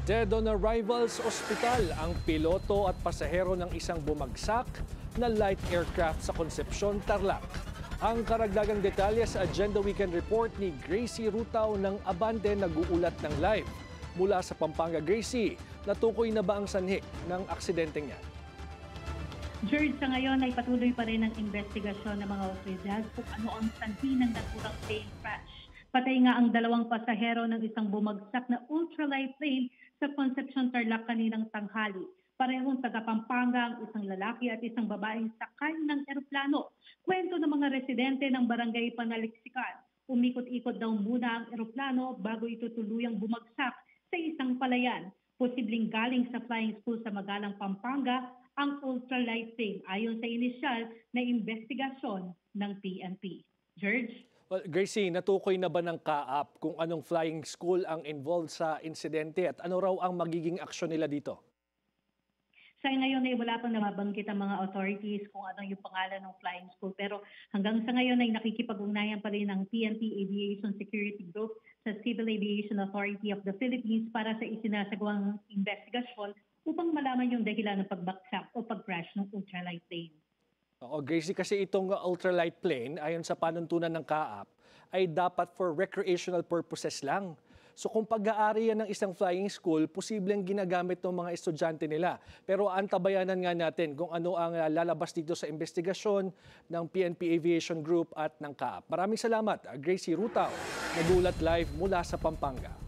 Dead on arrival sa ospital ang piloto at pasahero ng isang bumagsak na light aircraft sa Concepcion, Tarlac. Ang karagdagang detalye sa Agenda Weekend Report ni Gracie Rutaw ng Abante nag-uulat ng live. Mula sa Pampanga, Gracie, natukoy na ba ang sanhi ng aksidenteng yan? George, sa ngayon ay patuloy pa rin ang investigasyon ng mga otoridad kung ano ang sanhi ng naturang plane crash. Patay nga ang dalawang pasahero ng isang bumagsak na ultralight plane sa Concepcion, Tarlac kaninang tanghali. Parehong taga Pampanga ang isang lalaki at isang babaeng sakay ng eroplano. Kwento ng mga residente ng barangay Panaliksikan. Umikot-ikot daw muna ang eroplano bago ito tuluyang bumagsak sa isang palayan. Posibleng galing sa flying school sa Magalang, Pampanga ang ultralight plane ayon sa inisyal na investigasyon ng PNP. George? Well, Gracie, natukoy na ba ng CAAP kung anong flying school ang involved sa insidente at ano raw ang magiging aksyon nila dito? Sa ngayon ay wala pang nababanggit ang mga authorities kung ano yung pangalan ng flying school. Pero hanggang sa ngayon ay nakikipag-ugnayan pa rin ng PNP Aviation Security Group sa Civil Aviation Authority of the Philippines para sa isinasagawang investigasyon upang malaman yung dahilan ng pagbagsak o pag-crash ng ultralight plane. Oo, Gracie, kasi itong ultralight plane, ayon sa panuntunan ng CAAP, ay dapat for recreational purposes lang. So kung pag-aari yan ng isang flying school, posibleng ginagamit ng mga estudyante nila. Pero antabayanan nga natin kung ano ang lalabas dito sa investigasyon ng PNP Aviation Group at ng CAAP. Maraming salamat, Gracie Rutaw, nagulat live mula sa Pampanga.